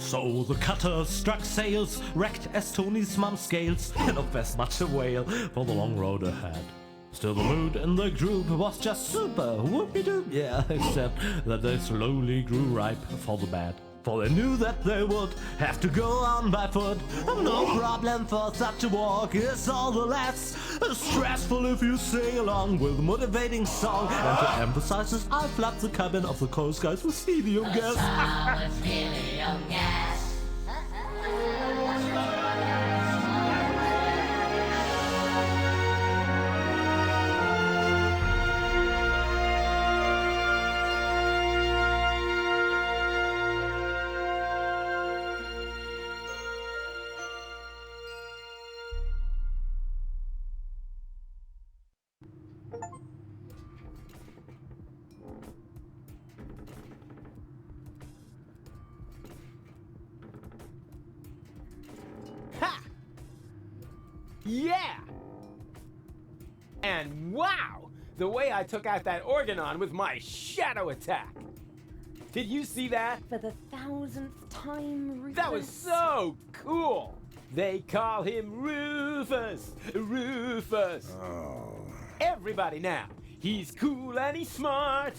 So the cutter struck sails, wrecked as Tony's mum scales, and of as much a whale for the long road ahead. Still the mood in the group was just super, whoopie-doo, yeah, except that they slowly grew ripe for the bad. For they knew that they would have to go on by foot. No problem for such a walk, it's all the less stressful if you sing along with a motivating song. And to emphasize this, I'll flood the cabin of the Coast Guys with helium gas. Oh, it's helium gas. Yeah! And wow! The way I took out that organon with my shadow attack! Did you see that? For the 1000th time, Rufus. That was so cool! They call him Rufus! Rufus! Oh. Everybody now! He's cool and he's smart!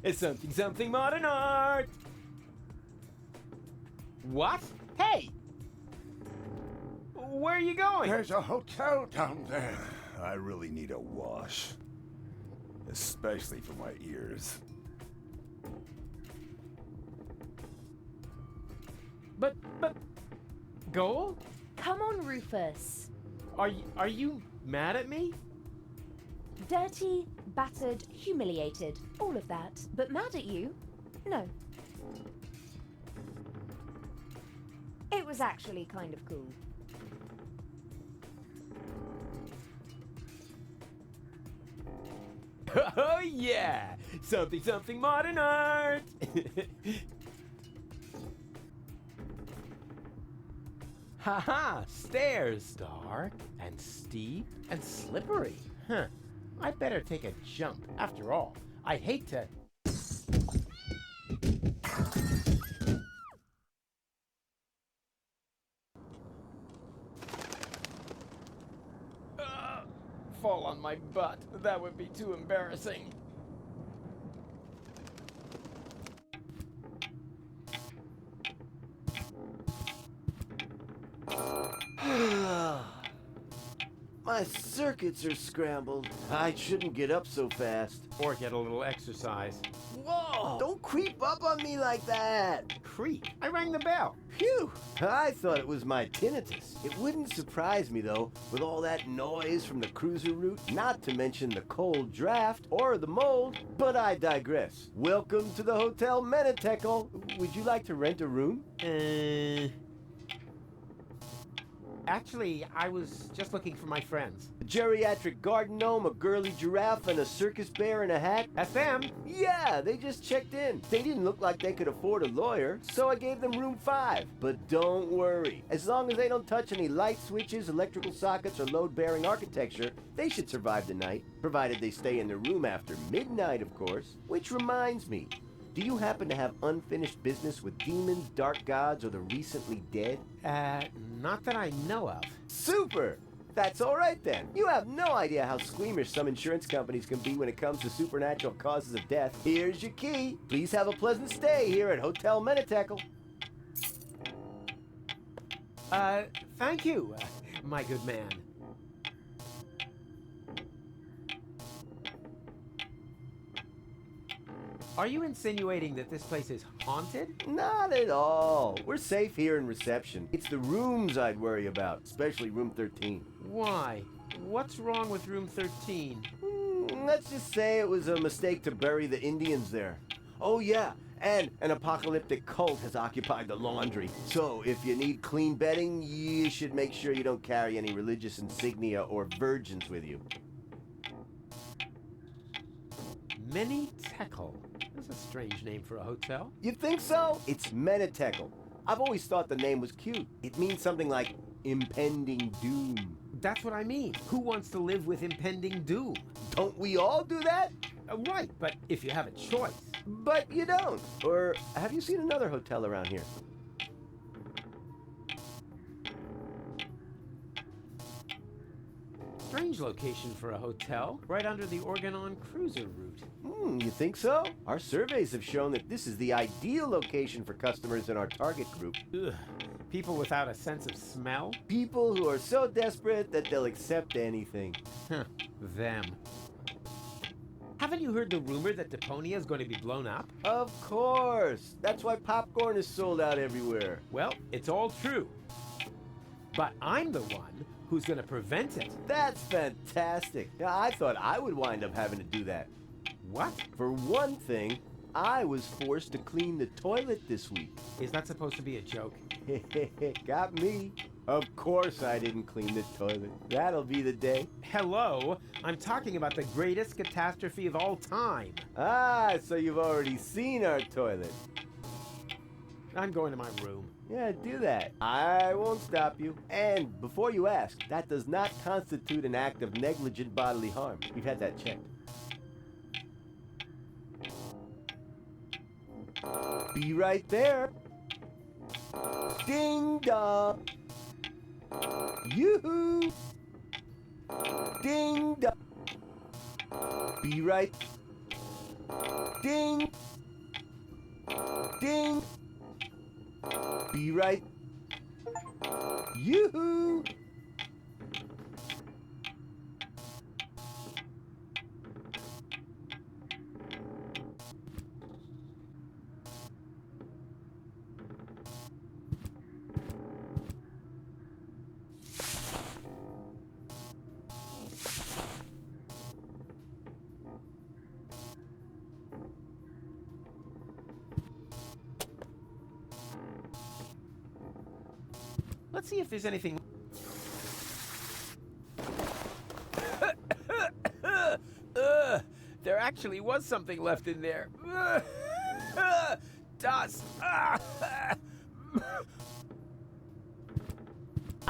It's something modern art! What? Hey! Where are you going? There's a hotel down there. I really need a wash. Especially for my ears. But... Goal? Come on, Rufus. Are you mad at me? Dirty, battered, humiliated, all of that. But mad at you? No. It was actually kind of cool. Oh yeah! Something modern art! Haha! Stairs! Dark and steep and slippery. Huh. I better take a jump. After all, I hate to... fall on my butt. That would be too embarrassing. My circuits are scrambled. I shouldn't get up so fast. Or get a little exercise. Whoa! Don't creep up on me like that! Creep? I rang the bell. Phew! I thought it was my tinnitus. It wouldn't surprise me, though, with all that noise from the cruiser route, not to mention the cold draft or the mold, but I digress. Welcome to the Hotel Menetekel. Would you like to rent a room? Actually, I was just looking for my friends. A geriatric garden gnome, a girly giraffe, and a circus bear in a hat? FM? Yeah, they just checked in. They didn't look like they could afford a lawyer, so I gave them room 5. But don't worry. As long as they don't touch any light switches, electrical sockets, or load-bearing architecture, they should survive the night, provided they stay in their room after midnight, of course. Which reminds me, do you happen to have unfinished business with demons, dark gods, or the recently dead? Not that I know of. Super! That's all right then. You have no idea how squeamish some insurance companies can be when it comes to supernatural causes of death. Here's your key. Please have a pleasant stay here at Hotel Menetekel. Thank you, my good man. Are you insinuating that this place is haunted? Not at all. We're safe here in reception. It's the rooms I'd worry about, especially room 13. Why? What's wrong with room 13? Let's just say it was a mistake to bury the Indians there. Oh yeah, and an apocalyptic cult has occupied the laundry. So if you need clean bedding, you should make sure you don't carry any religious insignia or virgins with you. Menetekel. That's a strange name for a hotel. You think so? It's Menetekel. I've always thought the name was cute. It means something like impending doom. That's what I mean. Who wants to live with impending doom? Don't we all do that? Right, but if you have a choice. But you don't. Or have you seen another hotel around here? Strange location for a hotel, right under the Organon cruiser route. You think so? Our surveys have shown that this is the ideal location for customers in our target group. Ugh. People without a sense of smell? People who are so desperate that they'll accept anything. Huh. Them. Haven't you heard the rumor that Deponia is going to be blown up? Of course. That's why popcorn is sold out everywhere. Well, it's all true. But I'm the one who's going to prevent it. That's fantastic. Yeah, I thought I would wind up having to do that. What? For one thing, I was forced to clean the toilet this week. Is that supposed to be a joke? Got me. Of course I didn't clean the toilet. That'll be the day. Hello, I'm talking about the greatest catastrophe of all time. Ah, so you've already seen our toilet. I'm going to my room. Yeah, do that. I won't stop you. And before you ask, that does not constitute an act of negligent bodily harm. We've had that checked. Be right there. Ding dong. Yoo-hoo. Ding dong. Be right. Ding. Ding. Be right. Yoo-hoo. Let's see if there's anything. There actually was something left in there. Dust. I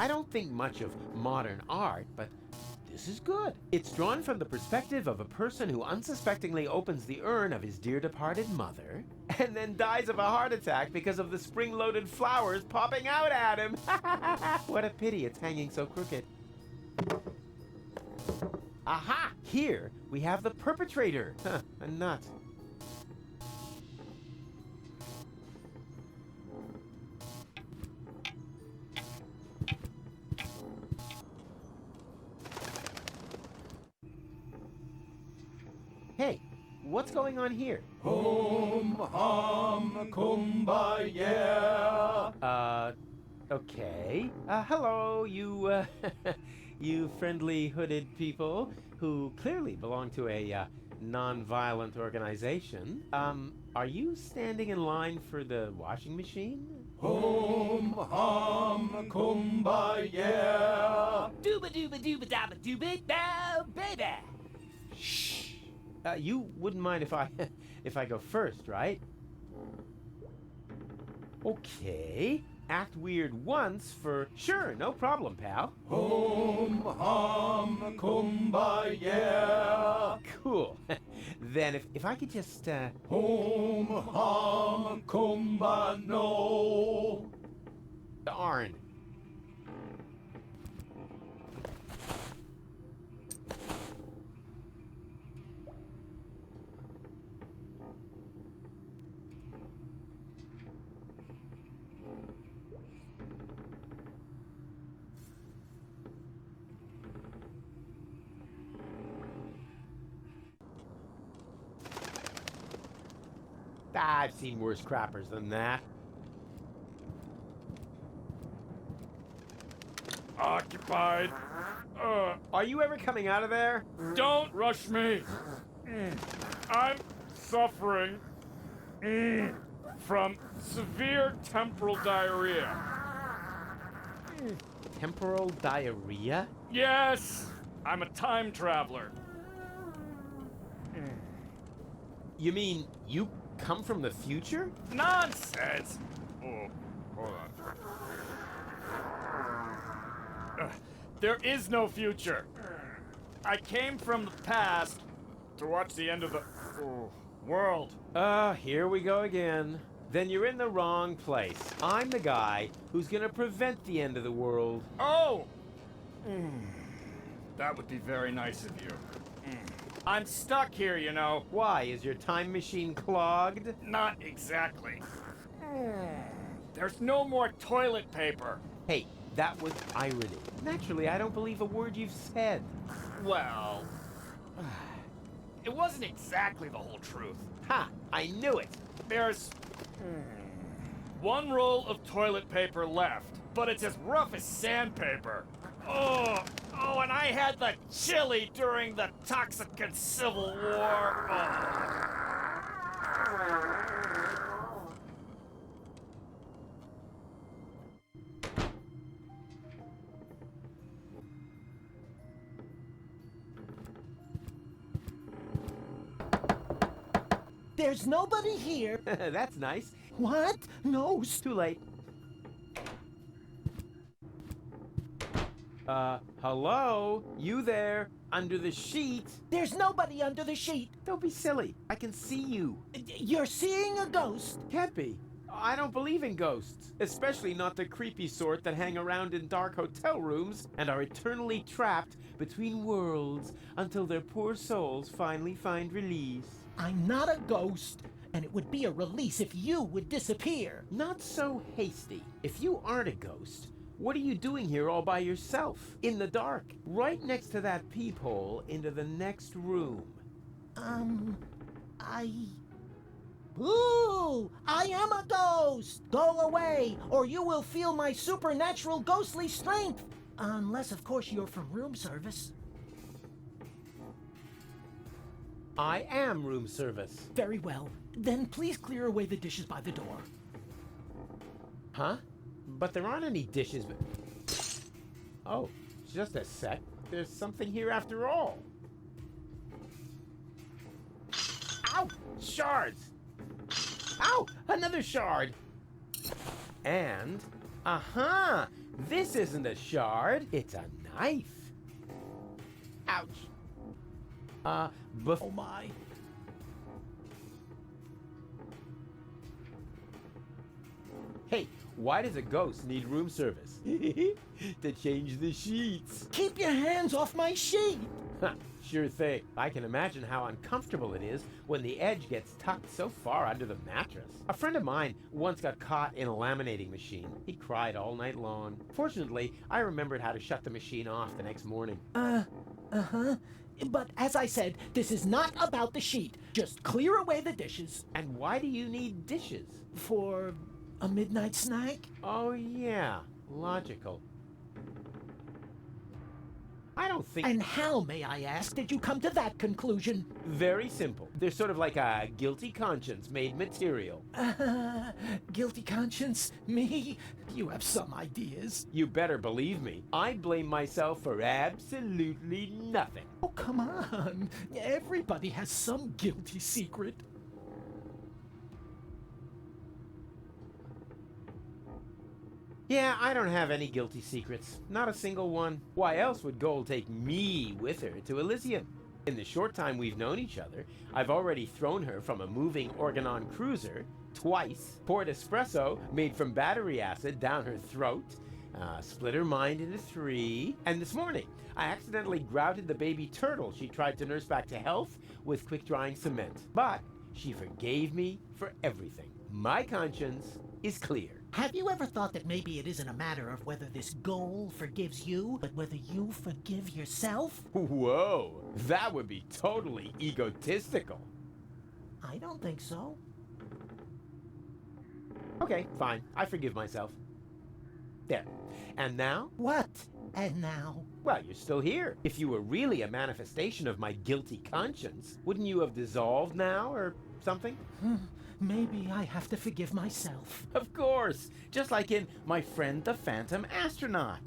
don't think much of modern art, but this is good. It's drawn from the perspective of a person who unsuspectingly opens the urn of his dear departed mother and then dies of a heart attack because of the spring-loaded flowers popping out at him. What a pity it's hanging so crooked. Aha! Here we have the perpetrator. Huh, a nut. Hey, what's going on here? Hum, hum, kumbaya. Okay. Hello, you, you friendly hooded people who clearly belong to a, non-violent organization. Are you standing in line for the washing machine? Hum, hum, kumbaya. Dooba dooba dooba dabba dooba bow, baby. Shh. You wouldn't mind if I, if I go first, right? Okay. Act weird once for sure, no problem, pal. Hum, hum, kumbaya. Cool. Then if I could just Hum, hum, kumbano. darn. I've seen worse crappers than that. Occupied. Are you ever coming out of there? Don't rush me. I'm suffering from severe temporal diarrhea. Temporal diarrhea? Yes, I'm a time traveler. You mean you come from the future? Nonsense. Oh, hold on. There is no future. I came from the past to watch the end of the world. Here we go again. Then you're in the wrong place. I'm the guy who's gonna prevent the end of the world. Oh! That would be very nice of you. I'm stuck here, you know. Why? Is your time machine clogged? Not exactly. There's no more toilet paper. Hey, that was irony. Naturally, I don't believe a word you've said. Well, it wasn't exactly the whole truth. Ha! I knew it! There's one roll of toilet paper left, but it's as rough as sandpaper. Oh, and I had the chili during the Toxican Civil War. There's nobody here. That's nice. What? No. Too late. Hello? You there? Under the sheet? There's nobody under the sheet. Don't be silly. I can see you. You're seeing a ghost. Can't be. I don't believe in ghosts. Especially not the creepy sort that hang around in dark hotel rooms and are eternally trapped between worlds until their poor souls finally find release. I'm not a ghost, and it would be a release if you would disappear. Not so hasty. If you aren't a ghost, what are you doing here all by yourself? In the dark, right next to that peephole into the next room. Ooh, I am a ghost! Go away, or you will feel my supernatural ghostly strength. Unless, of course, you're from room service. I am room service. Very well. Then please clear away the dishes by the door. Huh? But there aren't any dishes. Oh, just a sec. There's something here after all. Ow! Shards! Ow! Another shard! And, this isn't a shard, it's a knife. Ouch. Oh my. Hey, why does a ghost need room service? To change the sheets. Keep your hands off my sheet! Sure thing. I can imagine how uncomfortable it is when the edge gets tucked so far under the mattress. A friend of mine once got caught in a laminating machine. He cried all night long. Fortunately, I remembered how to shut the machine off the next morning. But as I said, this is not about the sheet. Just clear away the dishes. And why do you need dishes? For a midnight snack? Oh yeah, logical. I don't think... And how, may I ask, did you come to that conclusion? Very simple. They're sort of like a guilty conscience made material. Guilty conscience? Me? You have some ideas. You better believe me. I blame myself for absolutely nothing. Oh, come on. Everybody has some guilty secret. Yeah, I don't have any guilty secrets. Not a single one. Why else would Goal take me with her to Elysium? In the short time we've known each other, I've already thrown her from a moving Organon cruiser twice, poured espresso made from battery acid down her throat, split her mind into 3, and this morning, I accidentally grouted the baby turtle she tried to nurse back to health with quick-drying cement. But she forgave me for everything. My conscience is clear. Have you ever thought that maybe it isn't a matter of whether this Goal forgives you, but whether you forgive yourself? Whoa, that would be totally egotistical. I don't think so. Okay, fine. I forgive myself. There. And now? What? And now? Well, you're still here. If you were really a manifestation of my guilty conscience, wouldn't you have dissolved now or something? Maybe I have to forgive myself. Of course. Just like in My Friend the Phantom Astronaut.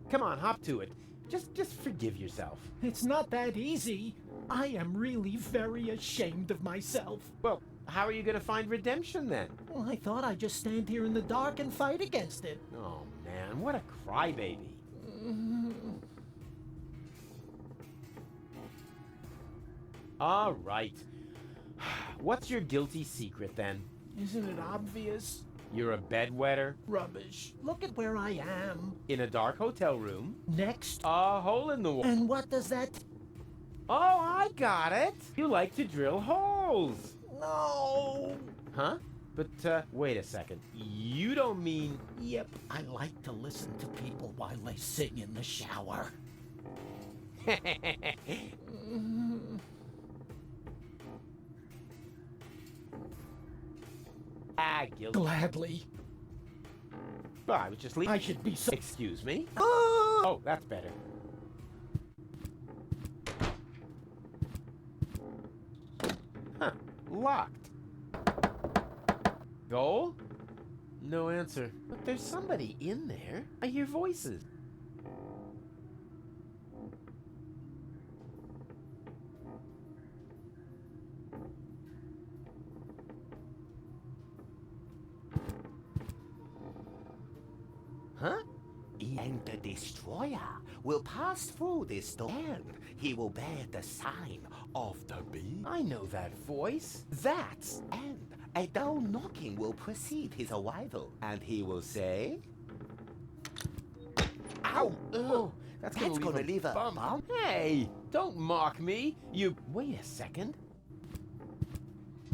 Come on, hop to it. Just forgive yourself. It's not that easy. I am really very ashamed of myself. Well, how are you going to find redemption then? Well, I thought I'd just stand here in the dark and fight against it. Oh, man. on, what a crybaby. All right. What's your guilty secret then? Isn't it obvious? You're a bedwetter Rubbish. Look at where I am. in a dark hotel room, Next. a hole in the wall. And what does that... Oh, I got it. You like to drill holes. No. Huh? But, wait a second. You don't mean... Yep, I like to listen to people while they sing in the shower. Guilty. Gladly. Well, I was just leaving. I should be so... Excuse me? Oh, that's better. Huh. Locked. Goal? No answer. But there's somebody in there. I hear voices. Huh? And the destroyer will pass through this door, and he will bear the sign of the beast. I know that voice. That's... And a dull knocking will precede his arrival, and he will say, "Ow! Oh, that's gonna leave a bump. bump." Hey, don't mock me. You... Wait a second.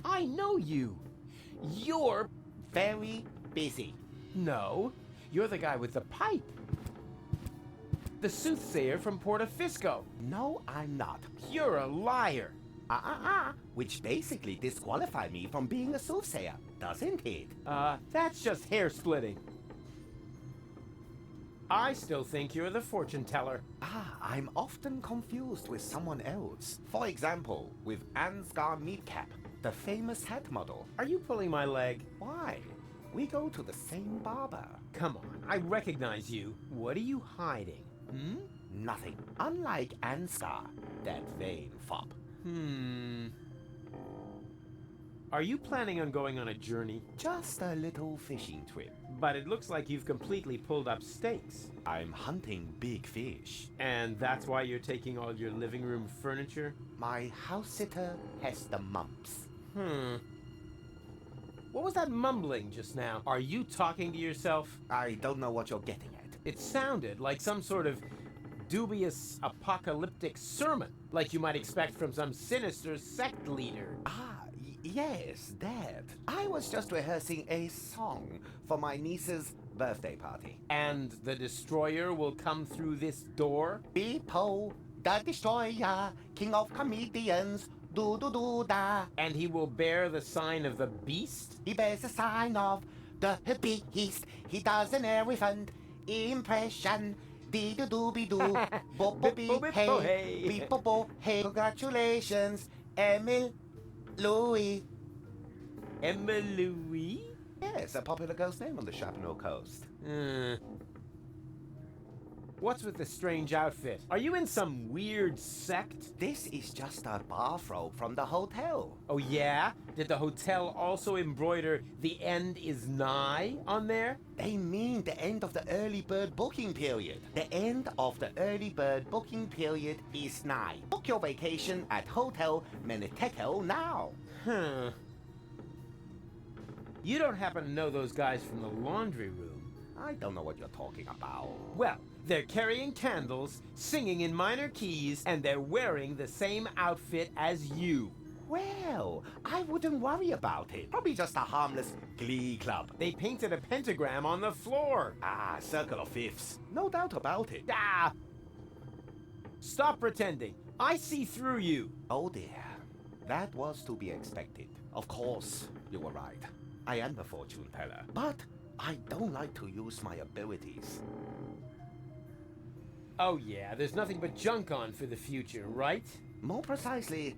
I know you. You're... Very busy. No, you're the guy with the pipe. The soothsayer from Porta-Fisco. No, I'm not. You're a liar. Which basically disqualifies me from being a soothsayer, doesn't it? That's just hair splitting. I still think you're the fortune teller. I'm often confused with someone else. For example, with Ansgar Meatcap, the famous hat model. Are you pulling my leg? Why? We go to the same barber. Come on, I recognize you. What are you hiding? Nothing. Unlike Ansgar, that vain fop. Are you planning on going on a journey? Just a little fishing trip. But it looks like you've completely pulled up stakes. I'm hunting big fish. And that's why you're taking all your living room furniture? My house sitter has the mumps. What was that mumbling just now? Are you talking to yourself? I don't know what you're getting at. It sounded like some sort of dubious apocalyptic sermon, like you might expect from some sinister sect leader. Yes, that. I was just rehearsing a song for my niece's birthday party. And the destroyer will come through this door? Bepo, the destroyer, king of comedians, do-do-do-da. And he will bear the sign of the beast? He bears the sign of the beast. He does an elephant impression. Dee-do-do-be-doo. Bo-bo-be-hey. Be-bo-bo-hey. Congratulations, Emil Louis. Emma Louis? Yes, a popular ghost name on the Chaponneau coast. What's with the strange outfit? Are you in some weird sect? This is just a bathrobe from the hotel. Oh yeah? Did the hotel also embroider "The end is nigh" on there? They mean the end of the early bird booking period. The end of the early bird booking period is nigh. Book your vacation at Hotel Meniteco now. You don't happen to know those guys from the laundry room? I don't know what you're talking about. Well, they're carrying candles, singing in minor keys, and they're wearing the same outfit as you. Well, I wouldn't worry about it. Probably just a harmless glee club. They painted a pentagram on the floor. Circle of fifths. No doubt about it. Stop pretending. I see through you. Oh dear. That was to be expected. Of course, you were right. I am the fortune teller. But I don't like to use my abilities. Oh yeah, there's nothing but junk on for the future, right? More precisely,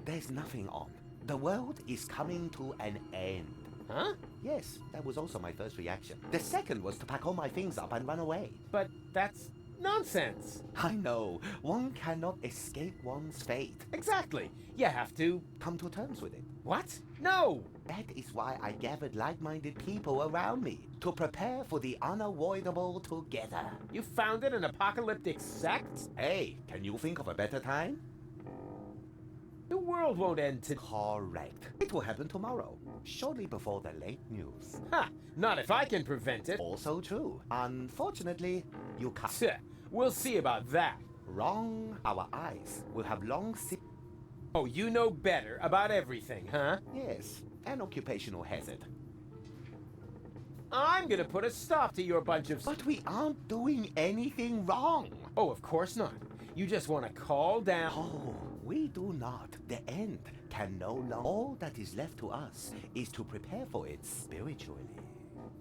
there's nothing on. The world is coming to an end. Huh? Yes, that was also my first reaction. The second was to pack all my things up and run away. But that's Nonsense. I know, one cannot escape one's fate. Exactly. You have to... Come to terms with it. What? No! That is why I gathered like-minded people around me, to prepare for the unavoidable together. You founded an apocalyptic sect? Hey, can you think of a better time? The world won't end to... Correct. It will happen tomorrow, shortly before the late news. Ha! Not if I can prevent it. Also true. Unfortunately, you can't. Tch, we'll see about that. Wrong. Our eyes will have long seen. Oh, you know better about everything, huh? Yes, an occupational hazard. I'm gonna put a stop to your bunch of... But we aren't doing anything wrong. Oh, of course not. You just want to call down... Oh, we do not. The end can no longer... All that is left to us is to prepare for it spiritually.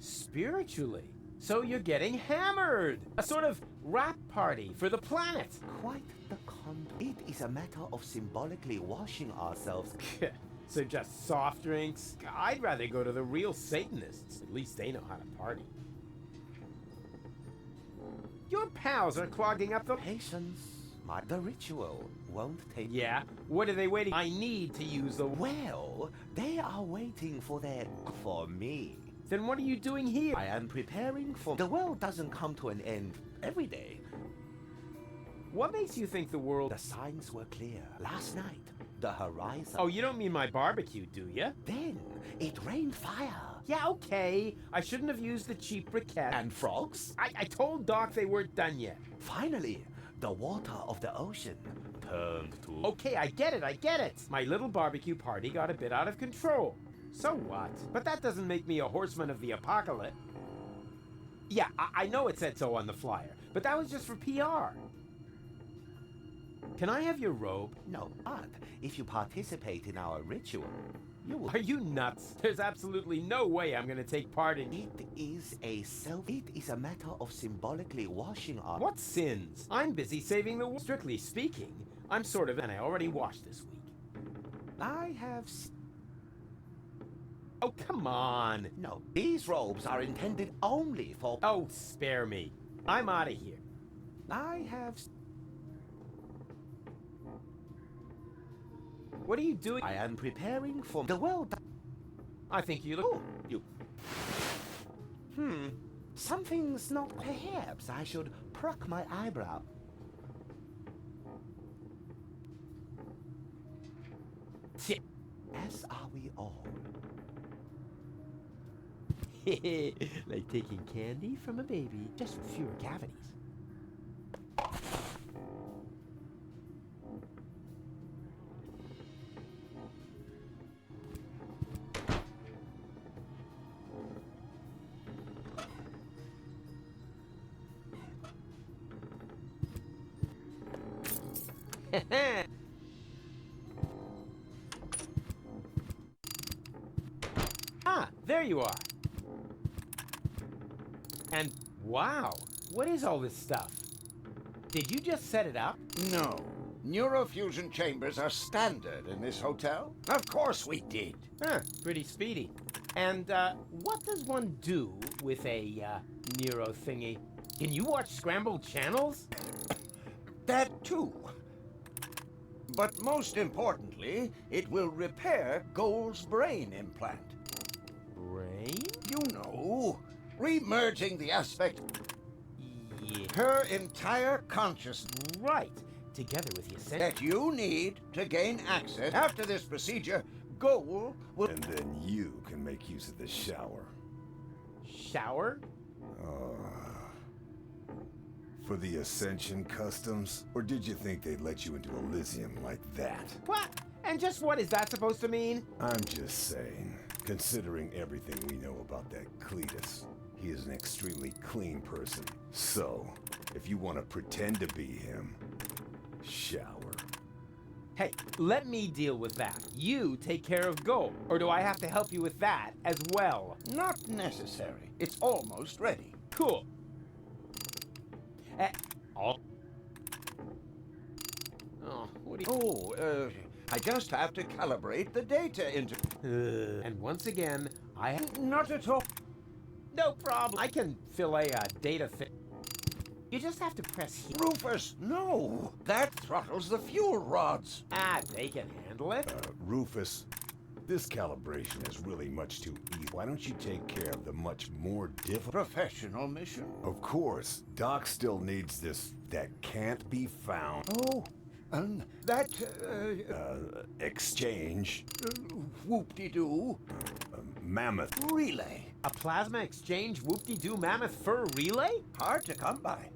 Spiritually? So you're getting hammered! A sort of rap party for the planet! Quite the contrary. It is a matter of symbolically washing ourselves. So just soft drinks? I'd rather go to the real Satanists. At least they know how to party. Your pals are clogging up the... Patience. The ritual won't take... Yeah? What are they waiting? I need to use the... Well, they are waiting for their... for me. Then what are you doing here? I am preparing for... The world doesn't come to an end every day. What makes you think the world... The signs were clear. Last night, the horizon... Oh, you don't mean my barbecue, do you? Then, it rained fire. Yeah, okay. I shouldn't have used the cheap briquette. And frogs? I told Doc they weren't done yet. Finally, the water of the ocean turned to... Okay, I get it. My little barbecue party got a bit out of control. So what? But that doesn't make me a horseman of the apocalypse. Yeah, I know it said so on the flyer, but that was just for PR. Can I have your robe? No, but if you participate in our ritual, you will... Are you nuts? There's absolutely no way I'm gonna take part in... It is a matter of symbolically washing our... What sins? I'm busy saving the world. Strictly speaking, I'm sort of... And I already washed this week. I have... Oh, come on. No, these robes are intended only for... Oh, spare me. I'm out of here. I have... What are you doing? I am preparing for the world. I think you look... You... Something's not... Perhaps I should pluck my eyebrow. As are we all. Like taking candy from a baby, just with fewer cavities. Ah, there you are. And wow, what is all this stuff? Did you just set it up? No. Neurofusion chambers are standard in this hotel. Of course we did. Huh, pretty speedy. And what does one do with a neuro thingy? Can you watch scrambled channels? That too. But most importantly, it will repair Goal's brain implant. Brain? You know, remerging the aspect... Yeah. Her entire consciousness... Right. Together with the essential... That you need to gain access. After this procedure, Goal will... And then you can make use of the shower. Shower? For the Ascension customs? Or did you think they'd let you into Elysium like that? What? And just what is that supposed to mean? I'm just saying, considering everything we know about that Cletus, he is an extremely clean person. So, if you want to pretend to be him, shower. Hey, let me deal with that. You take care of Goal. Or do I have to help you with that as well? Not necessary. It's almost ready. Cool. Oh, what do you... I just have to calibrate the data into... And once again, Not at all. No problem. I can fillet a data fit. You just have to press here. Rufus, no! That throttles the fuel rods. Ah, they can handle it. Rufus, this calibration is really much too easy. Why don't you take care of the much more difficult... Professional mission? Of course, Doc still needs this that can't be found Oh, that, exchange whoop-de-doo mammoth. relay. A plasma exchange whoop-de-doo mammoth fur relay? Hard to come by.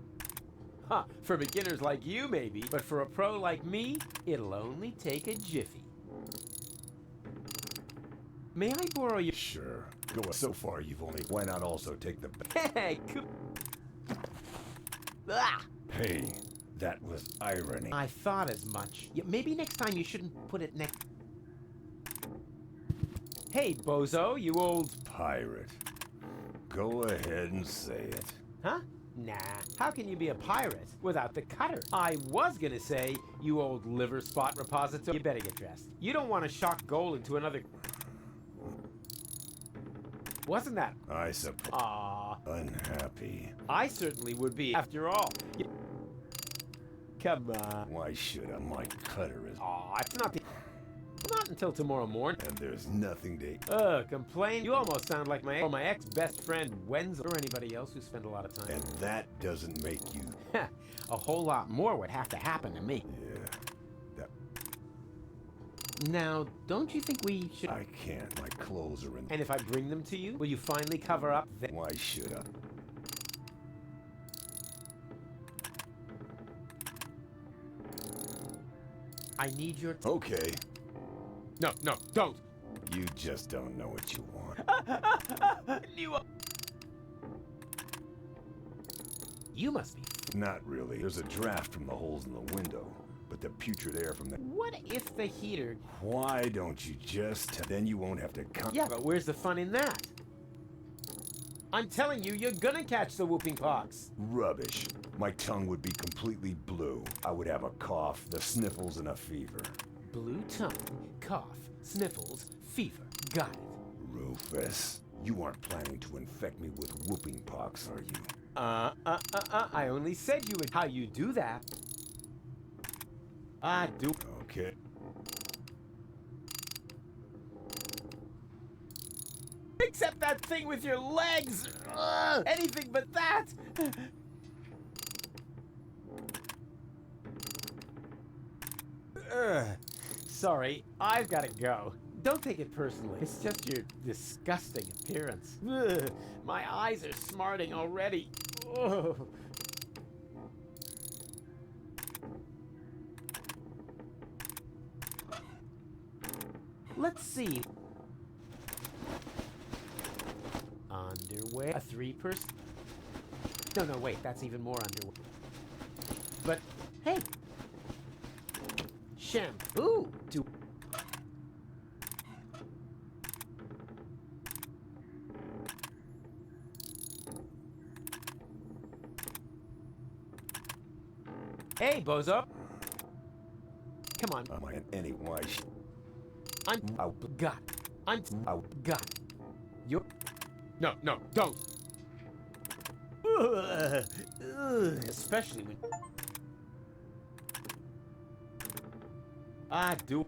Huh, for beginners like you maybe, but for a pro like me, it'll only take a jiffy. May I borrow your... Sure. Go so far you've only... Why not also take the... Hey, ah! Hey, that was irony. I thought as much. Yeah, maybe next time you shouldn't put it next... Hey, Bozo, you old... Pirate. Go ahead and say it. Huh? Nah, how can you be a pirate without the cutter? I was gonna say, you old liver spot repository. You better get dressed. You don't want to shock Goal into another... Wasn't that? I suppose. Aww. Unhappy. I certainly would be, after all. Come on. Why should I? My cutter is... Aw, it's not the... Not until tomorrow morning. And there's nothing to... Complain? You almost sound like my ex-best friend, Wenzel, or anybody else who spent a lot of time. And that doesn't make you... A whole lot more would have to happen to me. Yeah. That... Now, don't you think we should... I can't. My clothes are in... And if I bring them to you, will you finally cover up the... Why should I? I need your... Okay. No, don't! You just don't know what you want. You must be... Not really. There's a draft from the holes in the window, but the putrid air from the... What if the heater... Why don't you just... Then you won't have to come... Yeah, but where's the fun in that? I'm telling you, you're gonna catch the whooping pox. Rubbish. My tongue would be completely blue. I would have a cough, the sniffles, and a fever. Blue tongue, cough, sniffles, fever. Got it. Rufus, you aren't planning to infect me with whooping pox, are you? I only said you would. How you do that? I do. Okay. Except that thing with your legs! Ugh, anything but that! Sorry, I've gotta go. Don't take it personally. It's just your disgusting appearance. Ugh, my eyes are smarting already. Ugh. Let's see. Underwear. A three-person. No, wait, that's even more underwear. But, hey! Shampoo! Hey, Bozo! Come on. Am I in any way? Got it. Got it. You're... No, don't! Especially when... I do...